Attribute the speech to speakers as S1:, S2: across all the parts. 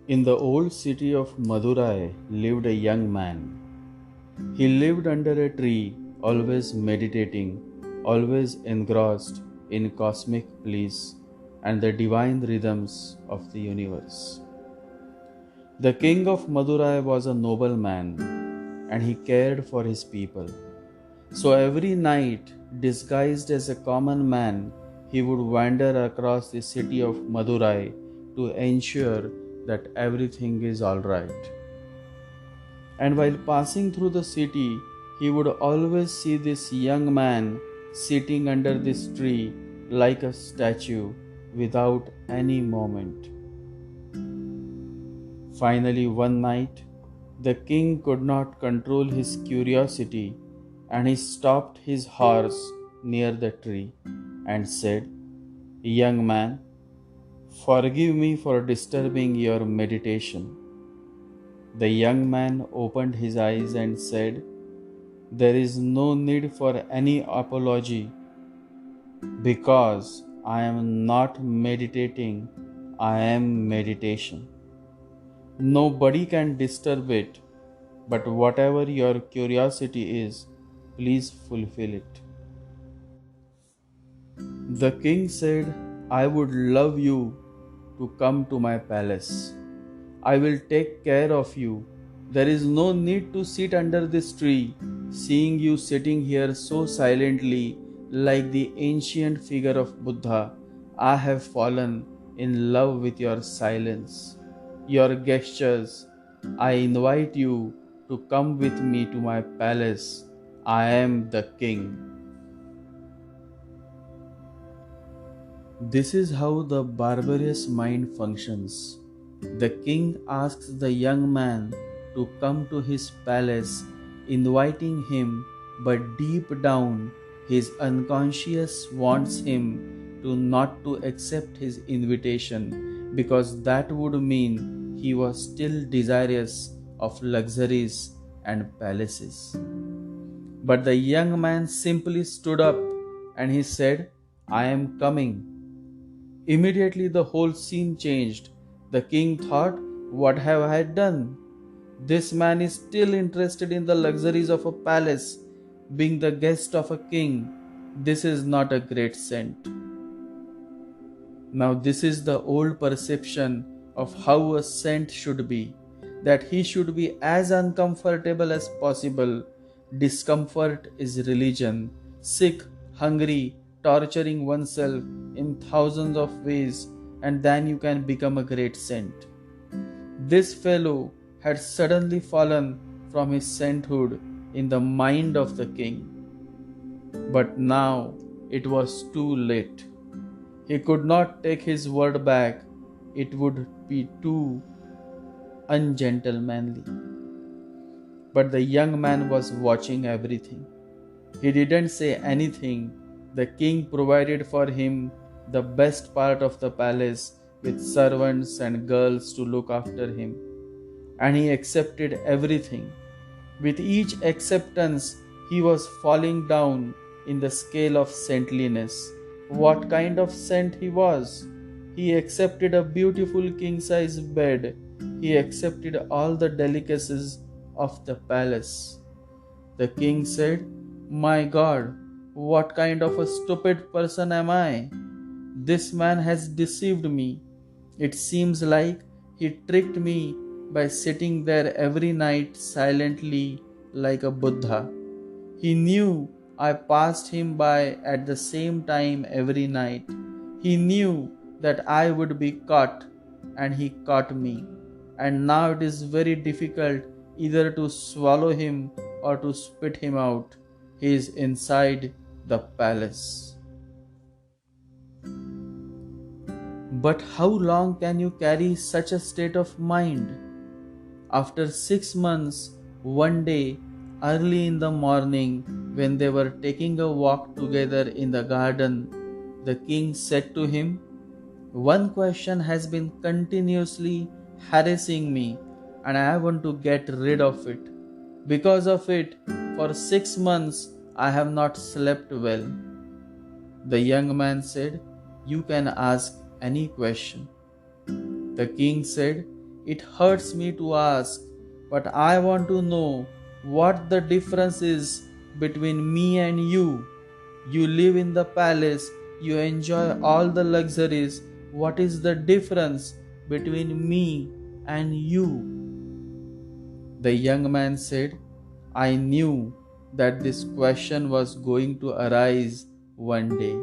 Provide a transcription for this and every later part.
S1: In the old city of Madurai lived a young man. He lived under a tree, always meditating, always engrossed in cosmic bliss and the divine rhythms of the universe. The king of Madurai was a noble man and he cared for his people. So every night, disguised as a common man, he would wander across the city of Madurai to ensure that everything is all right. And while passing through the city, he would always see this young man sitting under this tree like a statue without any movement. Finally, one night, the king could not control his curiosity and he stopped his horse near the tree and said, "Young man, forgive me for disturbing your meditation." The young man opened his eyes and said, "There is no need for any apology because I am not meditating, I am meditation. Nobody can disturb it, but whatever your curiosity is, please fulfill it." The king said, "I would love you to come to my palace. I will take care of you. There is no need to sit under this tree, seeing you sitting here so silently like the ancient figure of Buddha. I have fallen in love with your silence, your gestures. I invite you to come with me to my palace. I am the king." This is how the barbarous mind functions. The king asks the young man to come to his palace, inviting him, but deep down, his unconscious wants him to not to accept his invitation because that would mean he was still desirous of luxuries and palaces. But the young man simply stood up and he said, "I am coming." Immediately the whole scene changed. The king thought, "What have I done? This man is still interested in the luxuries of a palace, being the guest of a king. This is not a great scent." Now, this is the old perception of how a saint should be, that he should be as uncomfortable as possible. Discomfort is religion. Sick, hungry, torturing oneself in thousands of ways, and then you can become a great saint. This fellow had suddenly fallen from his sainthood in the mind of the king. But now it was too late. He could not take his word back. It would be too ungentlemanly. But the young man was watching everything. He didn't say anything. The king provided for him the best part of the palace with servants and girls to look after him. And he accepted everything. With each acceptance, he was falling down in the scale of saintliness. What kind of saint he was? He accepted a beautiful king size bed. He accepted all the delicacies of the palace. The king said, "My God, what kind of a stupid person am I? This man has deceived me. It seems like he tricked me by sitting there every night silently like a Buddha. He knew I passed him by at the same time every night. He knew that I would be caught, and he caught me. And now it is very difficult either to swallow him or to spit him out. He is inside the palace." But how long can you carry such a state of mind? After 6 months, one day, early in the morning, when they were taking a walk together in the garden, the king said to him, "One question has been continuously harassing me, and I want to get rid of it. Because of it, for 6 months I have not slept well." The young man said, "You can ask any question." The king said, It hurts me to ask, but I want to know what the difference is between me and you. You live in the palace, you enjoy all the luxuries. What is the difference between me and you? The young man said, I knew that this question was going to arise one day.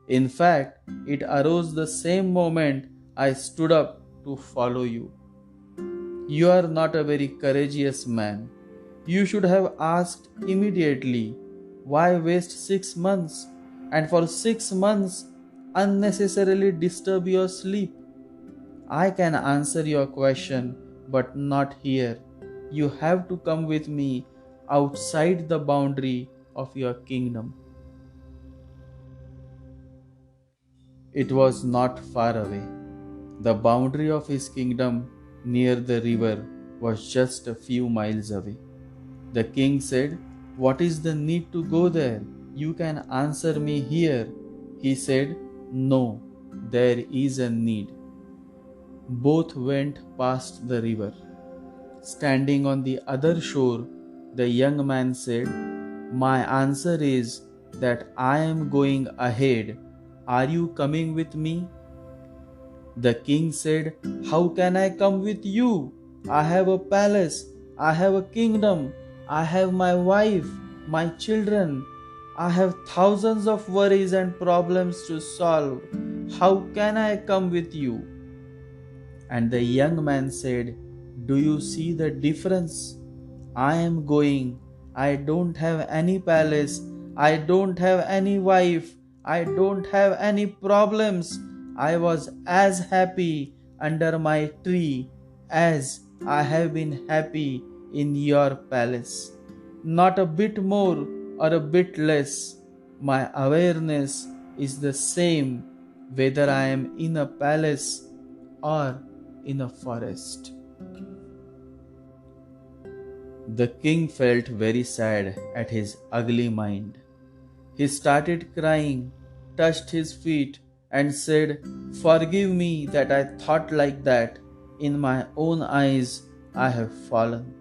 S1: In fact, it arose the same moment I stood up to follow you. You are not a very courageous man. You should have asked immediately, why waste 6 months? And for 6 months, unnecessarily disturb your sleep. I can answer your question, but not here. You have to come with me outside the boundary of your kingdom. It was not far away. The boundary of his kingdom near the river was just a few miles away. The king said, what is the need to go there? You can answer me here. He said, no, there is a need. Both went past the river. Standing on the other shore, the young man said, my answer is that I am going ahead. Are you coming with me? The king said, how can I come with you? I have a palace, I have a kingdom, I have my wife, my children. I have thousands of worries and problems to solve. How can I come with you? And the young man said, do you see the difference? I am going. I don't have any palace. I don't have any wife. I don't have any problems. I was as happy under my tree as I have been happy in your palace. Not a bit more or a bit less. My awareness is the same whether I am in a palace or in a forest. The king felt very sad at his ugly mind. He started crying, touched his feet, and said, forgive me that I thought like that. In my own eyes I have fallen.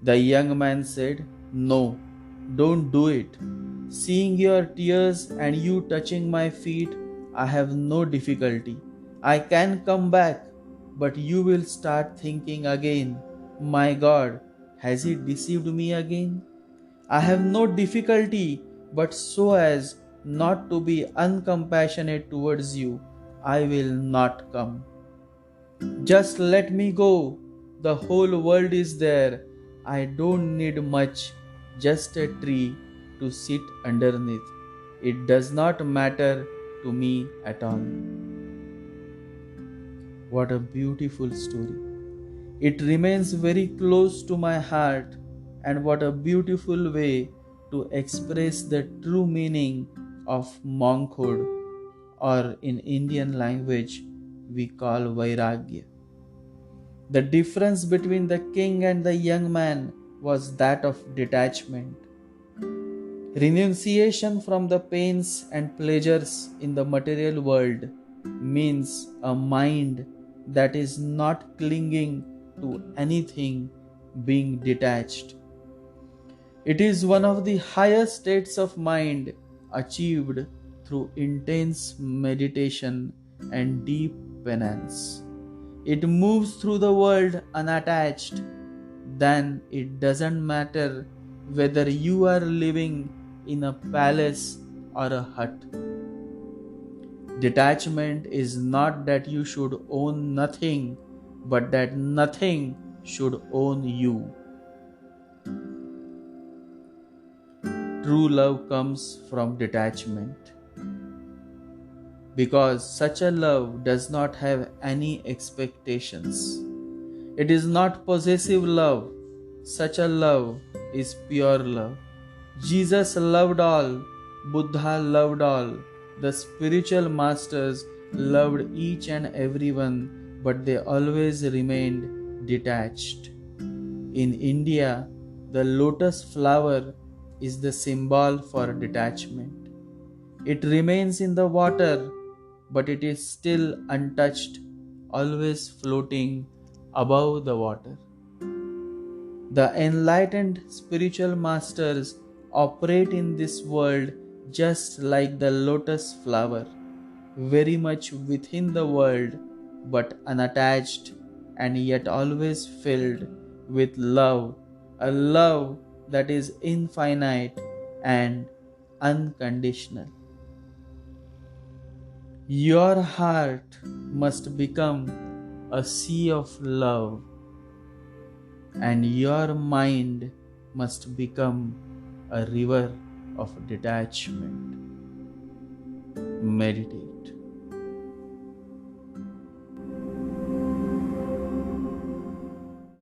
S1: The young man said, no, don't do it. Seeing your tears and you touching my feet, I have no difficulty. I can come back, but you will start thinking again, my God, has he deceived me again? I have no difficulty, but so as not to be uncompassionate towards you, I will not come. Just let me go. The whole world is there. I don't need much, just a tree to sit underneath. It does not matter to me at all. What a beautiful story. It remains very close to my heart, and what a beautiful way to express the true meaning of monkhood, or in Indian language we call Vairagya. The difference between the king and the young man was that of detachment. Renunciation from the pains and pleasures in the material world means a mind that is not clinging to anything, being detached. It is one of the highest states of mind achieved through intense meditation and deep penance. It moves through the world unattached. Then it doesn't matter whether you are living in a palace or a hut. Detachment is not that you should own nothing, but that nothing should own you. True love comes from detachment, because such a love does not have any expectations. It is not possessive love. Such a love is pure love. Jesus loved all, Buddha loved all, the spiritual masters loved each and everyone, but they always remained detached. In India, the lotus flower is the symbol for detachment. It remains in the water, but it is still untouched, always floating, above the water. The enlightened spiritual masters operate in this world just like the lotus flower, very much within the world but unattached and yet always filled with love, a love that is infinite and unconditional. Your heart must become a sea of love, and your mind must become a river of detachment. Meditation.